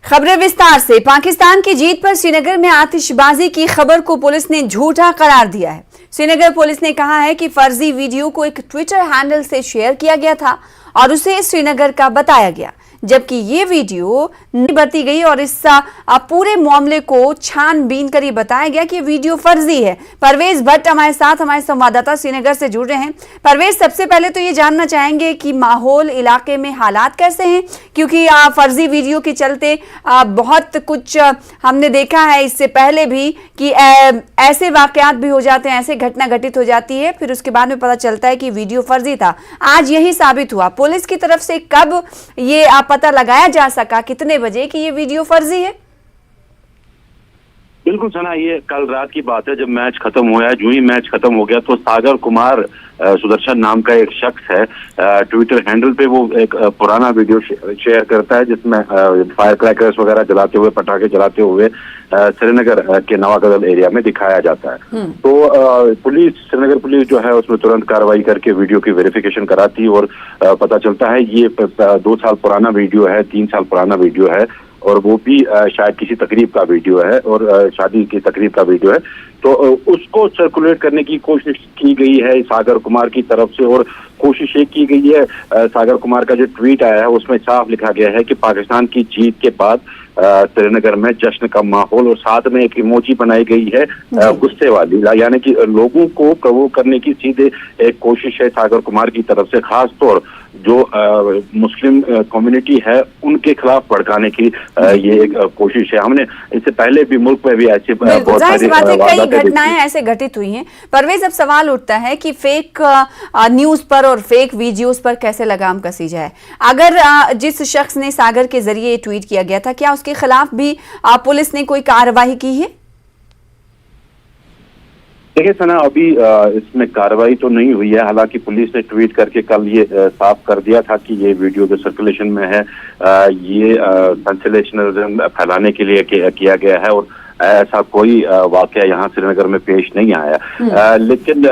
खबरें विस्तार से। पाकिस्तान की जीत पर श्रीनगर में आतिशबाजी की खबर को पुलिस ने झूठा करार दिया है। श्रीनगर पुलिस ने कहा है कि फर्जी वीडियो को एक ट्विटर हैंडल से शेयर किया गया था और उसे श्रीनगर का बताया गया, जबकि ये वीडियो नहीं बरती गई और इस पूरे मामले को छानबीन कर ये बताया गया कि वीडियो फर्जी है। परवेज भट्ट हमारे साथ, हमारे संवाददाता श्रीनगर से जुड़ रहे हैं। परवेज, सबसे पहले तो ये जानना चाहेंगे कि माहौल इलाके में हालात कैसे हैं, क्योंकि फर्जी वीडियो के चलते बहुत कुछ हमने देखा है इससे पहले भी कि ऐसे वाकयात भी हो जाते हैं, ऐसे घटना घटित हो जाती है, फिर उसके बाद में पता चलता है कि वीडियो फर्जी था। आज यही साबित हुआ। पुलिस की तरफ से कब ये पता लगाया जा सका, कितने बजे, कि ये वीडियो फर्जी है? बिल्कुल सना, ये कल रात की बात है जब मैच खत्म हुआ है। जो ही मैच खत्म हो गया तो सागर कुमार सुदर्शन नाम का एक शख्स है, ट्विटर हैंडल पे वो एक पुराना वीडियो शेयर करता है जिसमें फायर क्रैकर्स वगैरह जलाते हुए, पटाखे जलाते हुए श्रीनगर के नवागढ़ एरिया में दिखाया जाता है। तो श्रीनगर पुलिस जो है उसमें तुरंत कार्रवाई करके वीडियो की वेरिफिकेशन कराती है और पता चलता है ये 2 साल पुराना वीडियो है, 3 साल पुराना वीडियो है और वो भी शायद किसी तकरीब का वीडियो है और शादी की तकरीब का वीडियो है। तो उसको सर्कुलेट करने की कोशिश की गई है सागर कुमार की तरफ से और कोशिश ये की गई है। सागर कुमार का जो ट्वीट आया है उसमें साफ लिखा गया है कि पाकिस्तान की जीत के बाद श्रीनगर में जश्न का माहौल, और साथ में एक इमोजी बनाई गई है गुस्से वाली, यानी कि लोगों को प्रोवोक करने की सीधे एक कोशिश है सागर कुमार की तरफ से, खास तौर जो मुस्लिम कम्युनिटी है उनके खिलाफ भड़काने की ये एक कोशिश है। हमने इससे पहले भी मुल्क में भी ऐसे बहुत सारी कई घटनाएं ऐसे घटित हुई हैं। परवेज, अब सवाल उठता है कि फेक न्यूज पर और फेक वीडियोस पर कैसे लगाम कसी जाए। अगर जिस शख्स ने सागर के जरिए ट्वीट किया गया था, क्या उसके खिलाफ भी पुलिस ने कोई कार्रवाई की है? देखिए सना, अभी इसमें कार्रवाई तो नहीं हुई है। हालांकि पुलिस ने ट्वीट करके कल ये साफ कर दिया था कि ये वीडियो जो सर्कुलेशन में है ये सेंसेशनलिज्म फैलाने के लिए किया गया है और ऐसा कोई वाकया यहाँ श्रीनगर में पेश नहीं आया। लेकिन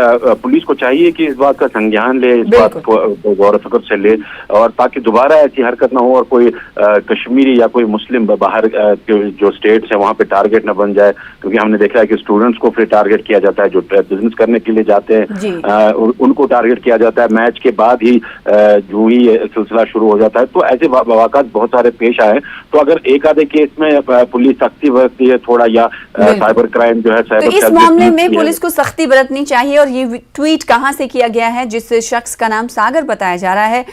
पुलिस को चाहिए कि इस बात का संज्ञान ले, इस बात को गौर फिक्र से ले, और ताकि दोबारा ऐसी हरकत ना हो और कोई कश्मीरी या कोई मुस्लिम बाहर के जो स्टेट्स है वहाँ पे टारगेट न बन जाए। क्योंकि हमने देखा है कि स्टूडेंट्स को फिर टारगेट किया जाता है, जो बिजनेस करने के लिए जाते हैं उनको टारगेट किया जाता है। मैच के बाद ही जो ही सिलसिला शुरू हो जाता है, तो ऐसे वाक़ात बहुत सारे पेश आए। तो अगर एक आधे केस में पुलिस सख्ती बरतती है थोड़ा, या साइबर क्राइम जो है, तो इस मामले में पुलिस को सख्ती बरतनी चाहिए। और ये ट्वीट कहां से किया गया है, जिस शख्स का नाम सागर बताया जा रहा है,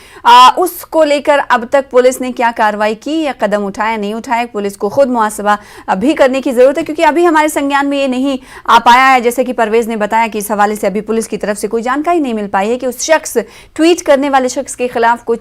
उसको लेकर अब तक पुलिस ने क्या कार्रवाई की या कदम उठाया, नहीं उठाया? पुलिस को खुद मुहासबा भी करने की जरूरत है, क्योंकि अभी हमारे संज्ञान में ये नहीं आ पाया है। जैसे कि परवेज ने बताया कि इस हवाले से अभी पुलिस की तरफ से कोई जानकारी नहीं मिल पाई है कि उस शख्स, ट्वीट करने वाले शख्स के खिलाफ कोई